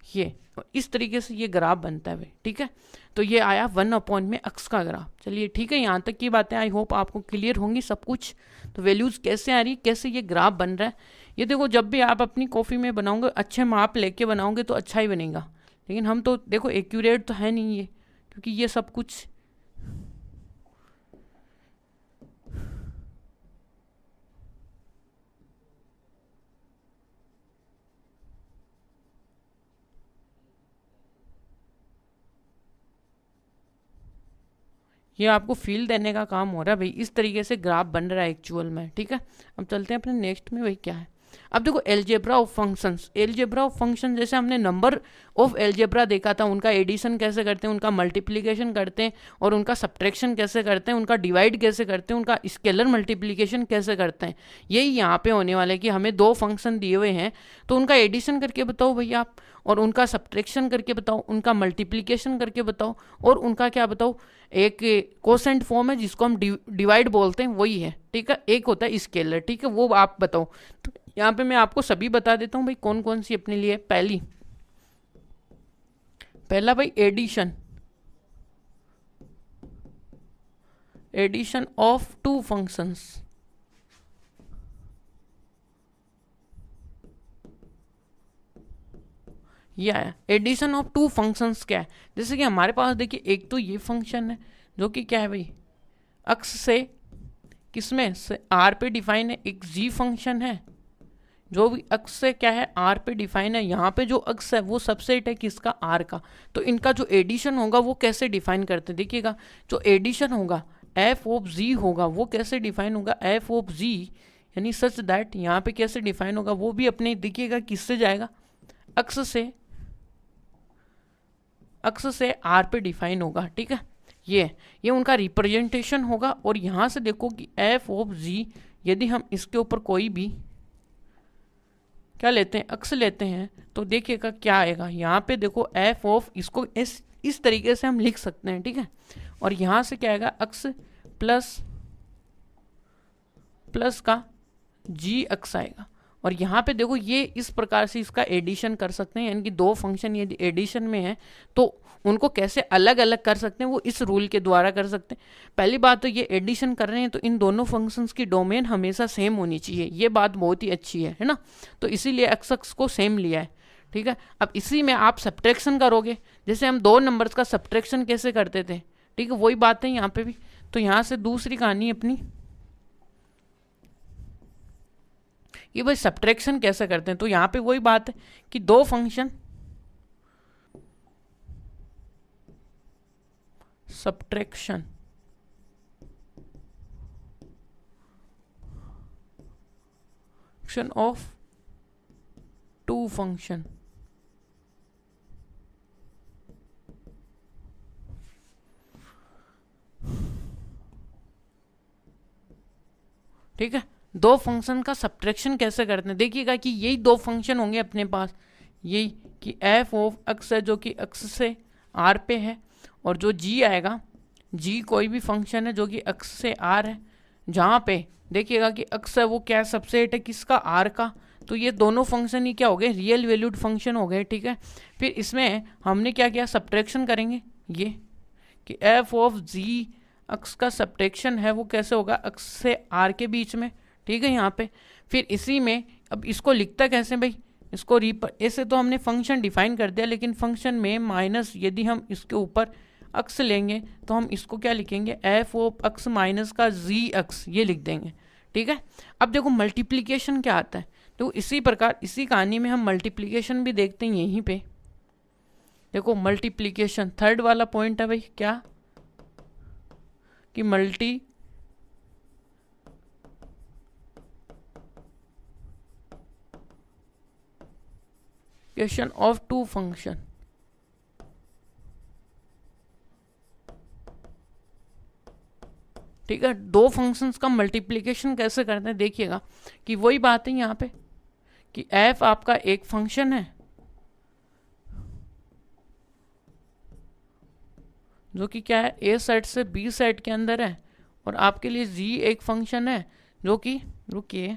ये इस तरीके से ये ग्राफ बनता है भाई, ठीक है। तो ये आया 1 में अक्स का ग्राफ। चलिए ठीक है, यहाँ तक की बातें आई होप आपको क्लियर होंगी सब कुछ। तो वैल्यूज कैसे आ रही, कैसे ये ग्राफ बन रहा है, ये देखो जब भी आप अपनी कॉपी में बनाओगे अच्छे माप लेके बनाओगे तो अच्छा ही बनेगा। लेकिन हम तो देखो एक्यूरेट तो है नहीं ये, क्योंकि ये सब कुछ ये आपको फील देने का काम हो रहा है भाई। इस तरीके से ग्राफ बन रहा है एक्चुअल में, ठीक है। अब चलते हैं अपने नेक्स्ट में भाई क्या है। अब देखो algebra of functions, algebra of function जैसे हमने नंबर ऑफ एलजेब्रा देखा था, उनका एडिशन कैसे करते हैं, उनका मल्टीप्लिकेशन करते हैं और उनका सब्ट्रैक्शन कैसे करते हैं, उनका डिवाइड कैसे करते हैं, उनका स्केलर मल्टीप्लिकेशन कैसे करते हैं। यही यहाँ पे होने वाला है कि हमें 2 फंक्शन दिए हुए हैं तो उनका एडिशन करके बताओ भैया आप, और उनका सब्ट्रैक्शन करके बताओ, उनका मल्टीप्लिकेशन करके बताओ, और उनका क्या बताओ एक कोसेंट फॉर्म है जिसको हम डिवाइड बोलते हैं वही है, ठीक है। एक होता है स्केलर, ठीक है, वो आप बताओ। तो यहाँ पे मैं आपको सभी बता देता हूँ भाई कौन कौन सी अपने लिए। पहला भाई एडिशन, एडिशन ऑफ 2 फंक्शंस, ये आया एडिशन ऑफ 2 फंक्शंस। क्या है, जैसे कि हमारे पास देखिए एक तो ये फंक्शन है जो कि क्या है भाई अक्स से किसमें से आर पे डिफाइन है, एक जी फंक्शन है जो भी अक्स से क्या है आर पे डिफाइन है। यहाँ पे जो अक्स है वो सबसेट है किसका आर का। तो इनका जो एडिशन होगा वो कैसे डिफाइन करते हैं देखिएगा, जो एडिशन होगा एफ ऑफ जी होगा वो कैसे डिफाइन होगा एफ ऑफ जी, यानी सच दैट यहाँ पे कैसे डिफाइन होगा वो भी अपने देखिएगा किससे जाएगा अक्स से आर पे डिफाइन होगा, ठीक है। ये उनका रिप्रेजेंटेशन होगा। और यहाँ से देखो कि एफ ऑफ जी, यदि हम इसके ऊपर कोई भी क्या लेते हैं, अक्स लेते हैं, तो देखिएगा क्या आएगा। यहाँ पे देखो एफ ऑफ, इसको इस तरीके से हम लिख सकते हैं, ठीक है। और यहाँ से क्या आएगा, अक्स प्लस का जी अक्स आएगा। और यहाँ पे देखो ये इस प्रकार से इसका एडिशन कर सकते हैं, यानी कि दो फंक्शन यदि एडिशन में है तो उनको कैसे अलग अलग कर सकते हैं, वो इस रूल के द्वारा कर सकते हैं। पहली बात तो ये एडिशन कर रहे हैं तो इन दोनों फंक्शंस की डोमेन हमेशा सेम होनी चाहिए, ये बात बहुत ही अच्छी है ना। तो इसीलिए एक्स अक्स को सेम लिया है, ठीक है। अब इसी में आप सब्ट्रैक्शन करोगे, जैसे हम दो नंबर्स का सब्ट्रैक्शन कैसे करते थे, ठीक है, वही बात है यहाँ पे भी। तो यहाँ से दूसरी कहानी अपनी, ये भाई सब्ट्रैक्शन कैसे करते हैं, तो यहाँ पे वही बात है कि दो function subtraction of two function, ठीक है। दो फंक्शन का सब्ट्रैक्शन कैसे करते हैं, देखिएगा कि यही दो फंक्शन होंगे अपने पास, यही कि एफ ऑफ एक्स है जो कि एक्स से आर पे है, और जो जी आएगा, जी कोई भी फंक्शन है जो कि एक्स से आर है, जहाँ पे देखिएगा कि एक्स है वो क्या सबसेट है किसका, आर का। तो ये दोनों फंक्शन ही क्या हो गए, रियल वैल्यूड फंक्शन हो गए, ठीक है। फिर इसमें हमने क्या किया, सब्ट्रैक्शन करेंगे, ये कि एफ ऑफ जी एक्स का सब्ट्रैक्शन है वो कैसे होगा, एक्स से आर के बीच में, ठीक है यहाँ पे। फिर इसी में अब इसको लिखता कैसे भाई, इसको ऐसे तो हमने फंक्शन डिफाइन कर दिया, लेकिन फंक्शन में माइनस यदि हम इसके ऊपर अक्स लेंगे तो हम इसको क्या लिखेंगे, एफ ऑफ अक्स माइनस का जी अक्स, ये लिख देंगे, ठीक है। अब देखो मल्टीप्लीकेशन क्या आता है, तो इसी प्रकार इसी कहानी में हम मल्टीप्लीकेशन भी देखते हैं यहीं पे। देखो मल्टीप्लीकेशन थर्ड वाला पॉइंट है भाई, क्या कि मल्टीप्लिकेशन ऑफ टू फंक्शन, ठीक है। दो फंक्शंस का मल्टीप्लिकेशन कैसे करते हैं, देखिएगा कि वही बात है यहाँ पे कि एफ आपका एक फंक्शन है जो कि क्या है, ए सेट से बी सेट के अंदर है, और आपके लिए जी एक फंक्शन है जो कि, रुकिए,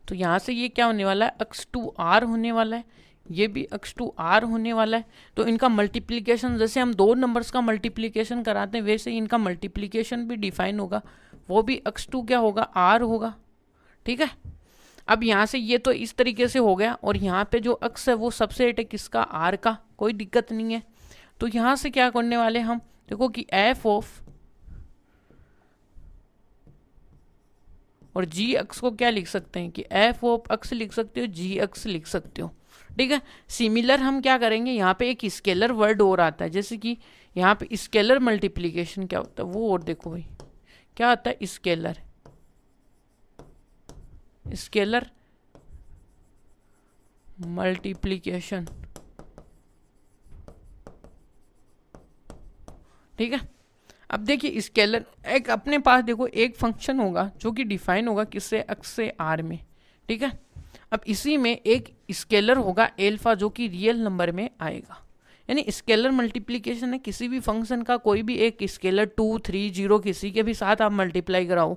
तो यहाँ से ये क्या होने वाला है, एक्स टू आर होने वाला है, ये भी एक्स टू आर होने वाला है। तो इनका मल्टीप्लिकेशन, जैसे हम दो नंबर्स का मल्टीप्लिकेशन कराते हैं वैसे इनका मल्टीप्लिकेशन भी डिफाइन होगा, वो भी एक्स टू क्या होगा, आर होगा, ठीक है। अब यहाँ से ये तो इस तरीके से हो गया, और यहाँ पे जो एक्स है वो सबसेट है किसका, आर का, कोई दिक्कत नहीं है। तो यहाँ से क्या करने वाले हम, देखो कि एफ ऑफ, और जी एक्स को क्या लिख सकते हैं कि एफ ऑफ एक्स लिख सकते हो, जी एक्स लिख सकते हो, ठीक है। सिमिलर हम क्या करेंगे, यहाँ पे एक स्केलर वर्ड और आता है, जैसे कि यहाँ पे स्केलर मल्टीप्लिकेशन क्या होता है वो, और देखो भाई क्या आता है, स्केलर मल्टीप्लिकेशन, ठीक है। अब देखिए स्केलर एक अपने पास देखो एक फंक्शन होगा जो कि डिफाइन होगा किससे, एक्स से आर में, ठीक है। अब इसी में एक स्केलर होगा एल्फा जो कि रियल नंबर में आएगा, यानी स्केलर मल्टीप्लिकेशन है किसी भी फंक्शन का, कोई भी एक स्केलर 2 3 0 किसी के भी साथ आप मल्टीप्लाई कराओ।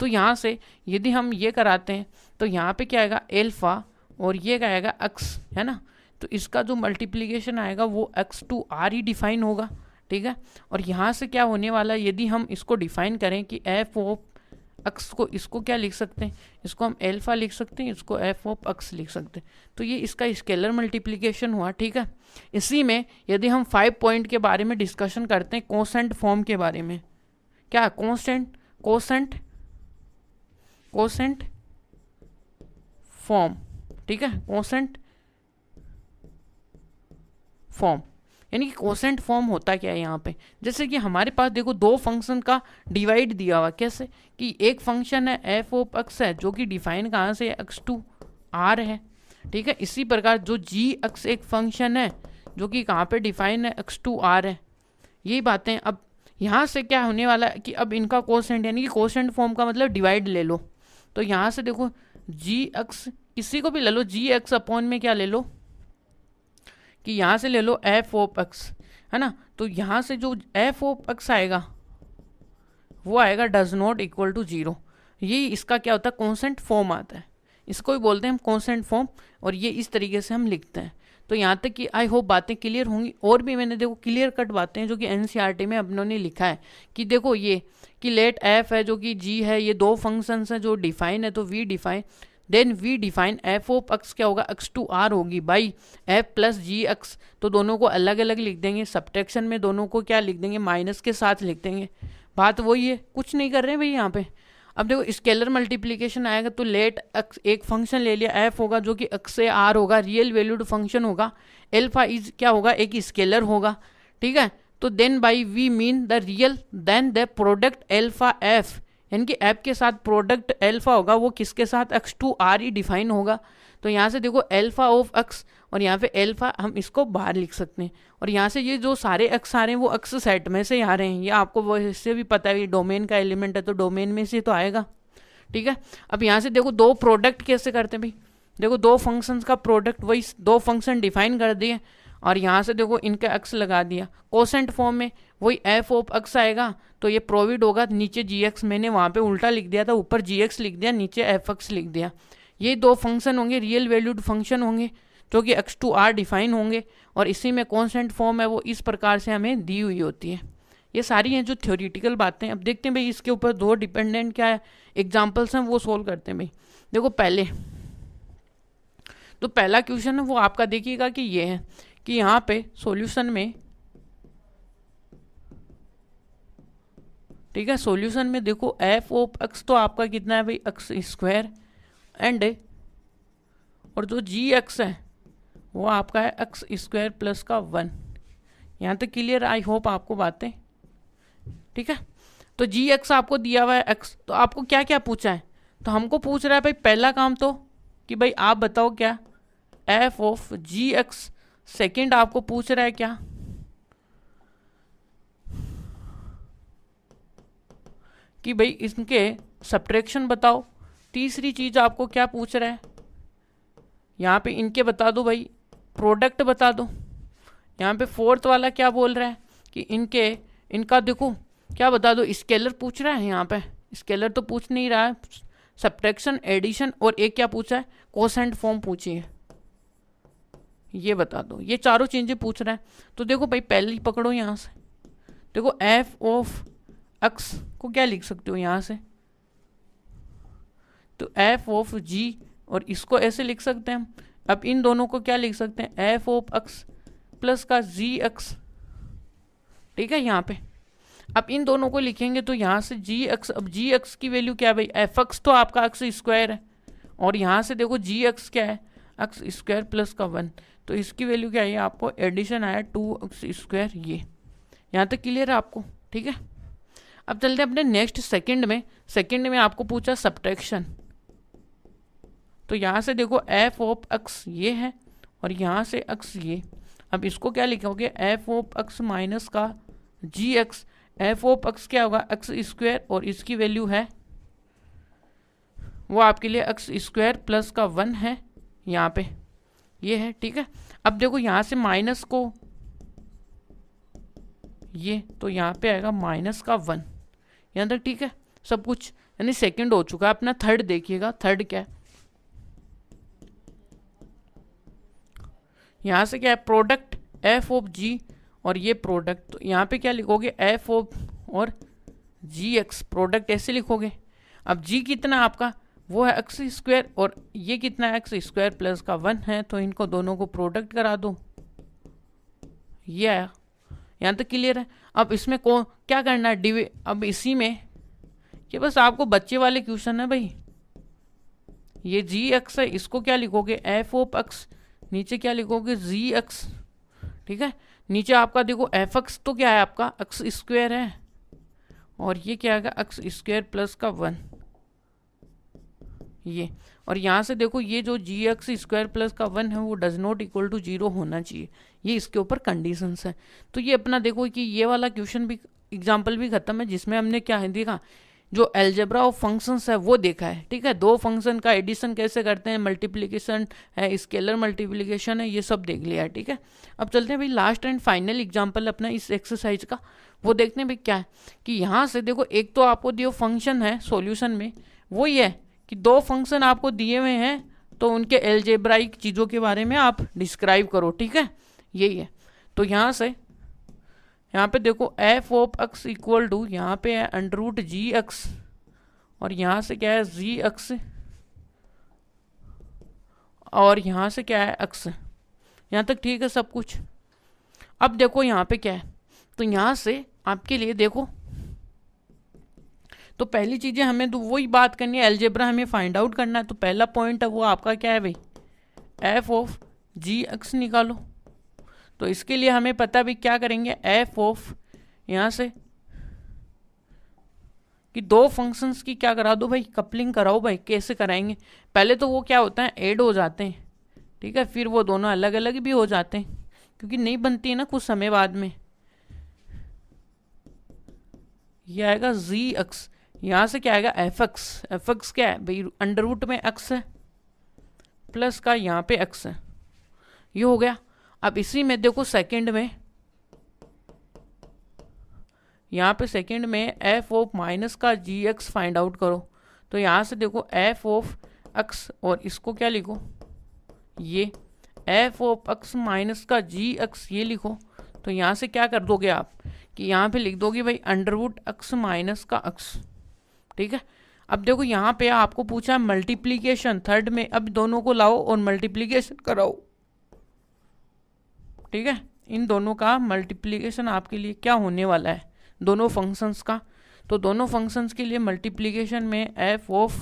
तो यहाँ से यदि हम ये कराते हैं तो यहाँ पे क्या आएगा, एल्फा, और ये क्या आएगा, एक्स, है ना। तो इसका जो मल्टीप्लिकेशन आएगा वो एक्स टू आर ही डिफाइन होगा, ठीक है। और यहाँ से क्या होने वाला है, यदि हम इसको डिफाइन करें कि एफ ऑफ एक्स को, इसको क्या लिख सकते हैं, इसको हम एल्फा लिख सकते हैं, इसको एफ ऑफ एक्स लिख सकते हैं। तो ये इसका स्केलर मल्टीप्लिकेशन हुआ, ठीक है। इसी में यदि हम 5 पॉइंट के बारे में डिस्कशन करते हैं, कोसेंट फॉर्म के बारे में, क्या कोसेंट फॉर्म, ठीक है, कोसेंट फॉर्म, यानी कि कोसेंट फॉर्म होता क्या है यहाँ पे, जैसे कि हमारे पास देखो दो फंक्शन का डिवाइड दिया हुआ, कैसे कि एक फंक्शन है एफ ऑफ एक्स है जो कि डिफाइन कहाँ से, एक्स टू आर है, ठीक है। इसी प्रकार जो जी एक्स एक फंक्शन है जो कि कहाँ पे डिफाइन है, एक्स टू आर है। यही बातें अब यहाँ से क्या होने वाला है कि अब इनका कोसेंट यानी कि कोसेंट फॉर्म का मतलब डिवाइड ले लो। तो यहाँ से देखो जी एक्स किसी को भी ले लो, जी एक्स अपॉन में क्या ले लो कि यहाँ से ले लो एफ ऑफ एक्स, है ना। तो यहाँ से जो एफ ऑफ एक्स आएगा वो आएगा does not equal to zero. ये इसका क्या होता है, कॉन्स्टेंट फॉर्म आता है, इसको भी बोलते हैं हम कॉन्स्टेंट फॉर्म, और ये इस तरीके से हम लिखते हैं। तो यहाँ तक कि आई होप बातें क्लियर होंगी। और भी मैंने देखो क्लियर कट बातें हैं जो कि एनसीईआरटी में अपनों ने लिखा है कि देखो ये कि लेट एफ है जो कि जी है, ये दो फंक्शंस हैं जो डिफाइन है, तो we define then we define F of X क्या होगा, एक्स टू आर होगी by F plus G X. तो दोनों को अलग अलग लिख देंगे, सब्ट्रैक्शन में दोनों को क्या लिख देंगे, माइनस के साथ लिख देंगे। बात वही है, कुछ नहीं कर रहे हैं भाई यहाँ पे। अब देखो स्केलर मल्टीप्लिकेशन आएगा तो लेट एक्स एक फंक्शन ले लिया एफ होगा जो कि एक्स से आर होगा, रियल वैल्यूड फंक्शन होगा, एल्फा इज क्या होगा, एक स्केलर होगा, ठीक है। तो then by we mean the real then the product alpha F, यानी कि एफ के साथ प्रोडक्ट एल्फा होगा, वो किसके साथ, एक्स टू आर ही डिफाइन होगा। तो यहाँ से देखो एल्फा ऑफ एक्स और यहाँ पे एल्फा हम इसको बाहर लिख सकते हैं, और यहाँ से ये जो सारे एक्स आ रहे हैं वो एक्स सेट में से आ रहे हैं, ये आपको वो इससे भी पता है, ये डोमेन का एलिमेंट है तो डोमेन में से तो आएगा, ठीक है। अब यहाँ से देखो दो प्रोडक्ट कैसे करते हैं भाई, देखो दो फंक्शंस का प्रोडक्ट, वही दो फंक्शन डिफाइन कर दिए और यहाँ से देखो इनका एक्स लगा दिया कोसेंट फॉर्म में, वही एफ ऑफ एक्स आएगा तो ये प्रोविड होगा, नीचे जी एक्स मैंने वहाँ पे उल्टा लिख दिया था, ऊपर जी एक्स लिख दिया, नीचे एफ एक्स लिख दिया। ये दो फंक्शन होंगे, रियल वैल्यूड फंक्शन होंगे जो कि एक्स टू आर डिफाइन होंगे, और इसी में कॉन्स्टेंट फॉर्म है वो इस प्रकार से हमें दी हुई होती है। ये सारी हैं जो थ्योरेटिकल बातें। अब देखते हैं भाई इसके ऊपर दो डिपेंडेंट क्या है एग्जाम्पल्स हैं वो सोल्व करते हैं भाई। देखो पहले तो पहला क्वेश्चन है वो आपका देखिएगा कि ये है कि यहाँ पे सॉल्यूशन में, ठीक है, सॉल्यूशन में देखो एफ ऑफ एक्स तो आपका कितना है भाई, एक्स स्क्वायर एंड और जो जी एक्स है वो आपका है एक्स स्क्वायर प्लस का 1। यहाँ तक क्लियर, आई होप आपको बातें ठीक है। तो जी एक्स आपको दिया हुआ है एक्स, तो आपको क्या क्या पूछा है, तो हमको पूछ रहा है भाई पहला काम तो कि भाई आप बताओ क्या F of G X, second आपको पूछ रहा है क्या कि भाई इनके सब्ट्रैक्शन बताओ, तीसरी चीज आपको क्या पूछ रहा है यहाँ पे इनके बता दो भाई प्रोडक्ट बता दो, यहाँ पे फोर्थ वाला क्या बोल रहा है कि इनका देखो क्या बता दो, स्केलर पूछ रहा है, यहाँ पे स्केलर तो पूछ नहीं रहा है, सब्ट्रैक्शन एडिशन और एक क्या पूछा है कोसेंट फॉर्म पूछी है, ये बता दो, ये चारों चीजें पूछ रहा है। तो देखो भाई पहले पकड़ो यहाँ से, देखो एफ ऑफ एक्स को क्या लिख सकते हो यहाँ से, तो एफ ऑफ जी, और इसको ऐसे लिख सकते हैं हम। अब इन दोनों को क्या लिख सकते हैं, एफ ऑफ एक्स प्लस का जी एक्स, ठीक है। यहाँ पे अब इन दोनों को लिखेंगे तो यहाँ से जी एक्स, अब जी एक्स की वैल्यू क्या है भाई, एफ एक्स तो आपका एक्स स्क्वायर है, और यहाँ से देखो जी एक्स क्या है, एक्स स्क्वायर प्लस का 1, तो इसकी वैल्यू क्या है, आपको एडिशन आया 2x स्क्वायर। ये यहाँ तक क्लियर है आपको, ठीक है। अब चलते हैं अपने नेक्स्ट सेकंड में आपको पूछा सब्ट्रैक्शन, तो यहाँ से देखो एफ ऑफ एक्स ये है और यहाँ से एक्स ये, अब इसको क्या लिखोगे एफ ऑफ एक्स माइनस का जी एक्स, एफ ऑफ एक्स क्या होगा एक्स स्क्वायर और इसकी वैल्यू है वो आपके लिए एक्स स्क्वायर प्लस का 1 है, यहाँ पे ये है, ठीक है। अब देखो यहाँ से माइनस को ये, तो यहाँ पे आएगा माइनस का 1, यहाँ तक ठीक है सब कुछ, यानी सेकंड हो चुका है। अपना थर्ड देखिएगा, थर्ड क्या है, यहाँ से क्या है प्रोडक्ट एफ ऑफ जी और ये प्रोडक्ट, तो यहाँ पे क्या लिखोगे एफ ऑफ और जी एक्स, प्रोडक्ट ऐसे लिखोगे। अब जी कितना आपका वो है एक्स स्क्वायर और ये कितना है एक्स स्क्वायर प्लस का 1 है, तो इनको दोनों को प्रोडक्ट करा दो, ये आया। यहाँ तक क्लियर है। अब इसमें को क्या करना है अब इसी में ये बस आपको बच्चे वाले क्वेश्चन है भाई, ये जी एक्स है, इसको क्या लिखोगे एफ ऑफ एक्स, नीचे क्या लिखोगे जी एक्स, ठीक है। नीचे आपका देखो एफ एक्स तो क्या है आपका एक्स स्क्वायर है और ये क्या आएगा एक्स स्क्वायर प्लस का 1, ये, और यहाँ से देखो ये जो जी एक्स स्क्वायर प्लस का 1 है वो डज नॉट इक्वल टू 0 होना चाहिए, ये इसके ऊपर कंडीशंस है। तो ये अपना देखो कि ये वाला क्वेश्चन भी एग्जाम्पल भी खत्म है, जिसमें हमने क्या है देखा, जो अलजेब्रा ऑफ फंक्शंस है वो देखा है, ठीक है। दो फंक्शन का एडिशन कैसे करते हैं, मल्टीप्लिकेशन है, स्केलर मल्टीप्लिकेशन है, ये सब देख लिया है, ठीक है। अब चलते हैं भाई लास्ट एंड फाइनल एग्जांपल अपना इस एक्सरसाइज का, वो देखते हैं भाई क्या है कि यहाँ से देखो एक तो आपको दियो फंक्शन है सॉल्यूशन में, वो ये है कि दो फंक्शन आपको दिए हुए हैं तो उनके अलजेब्राइक चीज़ों के बारे में आप डिस्क्राइब करो, ठीक है, यही है। तो यहाँ पे देखो F of X equal to, यहाँ पे है अंडर रूट जी एक्स, और यहाँ से क्या है जी एक्स, और यहाँ से क्या है एक्स, यहाँ तक ठीक है सब कुछ। अब देखो यहाँ पे क्या है, तो यहाँ से आपके लिए देखो, तो पहली चीज़ें हमें तो वही बात करनी है, अलजेब्रा हमें फाइंड आउट करना है। तो पहला पॉइंट है वो आपका क्या है भाई, एफ ऑफ जी एक्स निकालो। तो इसके लिए हमें पता भी क्या करेंगे, एफ ऑफ यहाँ से कि दो फंक्शंस की क्या करा दो भाई, कपलिंग कराओ भाई। कैसे कराएंगे, पहले तो वो क्या होता है ऐड हो जाते हैं, ठीक है, फिर वो दोनों अलग अलग भी हो जाते हैं क्योंकि नहीं बनती है ना कुछ समय बाद में। ये आएगा जी एक्स, यहाँ से क्या आएगा एफ एक्स, एफ एक्स क्या है भाई अंडर रूट में एक्स है प्लस का यहाँ पे एक्स है, ये हो गया। अब इसी में देखो सेकंड में, यहाँ पे सेकंड में एफ ऑफ माइनस का जी एक्स फाइंड आउट करो। तो यहाँ से देखो एफ ऑफ एक्स, और इसको क्या लिखो, ये एफ ऑफ एक्स माइनस का जी एक्स ये लिखो। तो यहाँ से क्या कर दोगे आप कि यहाँ पे लिख दोगे भाई अंडर रूट एक्स माइनस का एक्स, ठीक है। अब देखो यहाँ पे आपको पूछा है मल्टीप्लीकेशन थर्ड में, अब दोनों को लाओ और मल्टीप्लीकेशन कराओ, ठीक है। इन दोनों का मल्टीप्लिकेशन आपके लिए क्या होने वाला है, दोनों फंक्शंस का। तो दोनों फंक्शंस के लिए मल्टीप्लिकेशन में एफ ऑफ,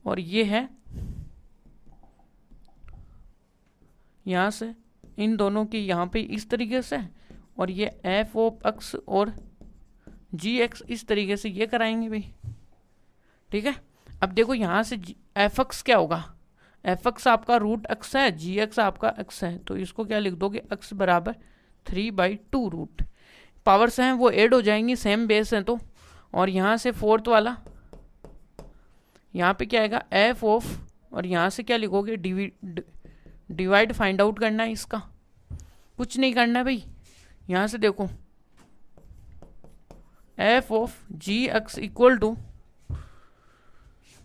और ये है यहाँ से इन दोनों की यहाँ पे इस तरीके से, और ये एफ ऑफ एक्स और जी एक्स इस तरीके से ये कराएंगे भाई, ठीक है। अब देखो यहाँ से एफ एक्स क्या होगा, एफ एक्स आपका रूट एक्स है, जी एक्स आपका एक्स है, तो इसको क्या लिख दोगे एक्स बराबर 3/2 रूट, पावर्स हैं वो ऐड हो जाएंगी, सेम बेस है तो। और यहाँ से फोर्थ वाला, यहाँ पे क्या आएगा एफ ऑफ, और यहाँ से क्या लिखोगे डिवाइड फाइंड आउट करना है इसका, कुछ नहीं करना है भाई। यहाँ से देखो F of G X equal to,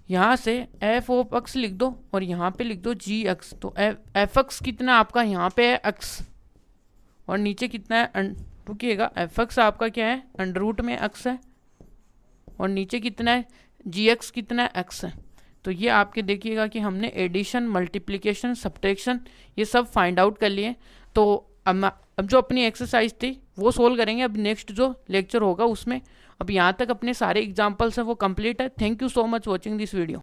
यहाँ से एफ ऑफ एक्स लिख दो और यहाँ पे लिख दो जी एक्स। तो एफ एक्स कितना आपका यहाँ पे है एक्स, और नीचे कितना है, रुकिएगा, एफ एक्स आपका क्या है अंडर रूट में एक्स है, और नीचे कितना है जी एक्स कितना है एक्स है। तो ये आपके देखिएगा कि हमने एडिशन मल्टीप्लिकेशन सब्ट्रैक्शन ये सब फाइंड आउट कर लिए। तो अब जो अपनी एक्सरसाइज थी वो सोल्व करेंगे अब नेक्स्ट जो लेक्चर होगा उसमें। अब यहाँ तक अपने सारे एग्जाम्पल्स हैं वो कंप्लीट है। Thank you so much watching this video.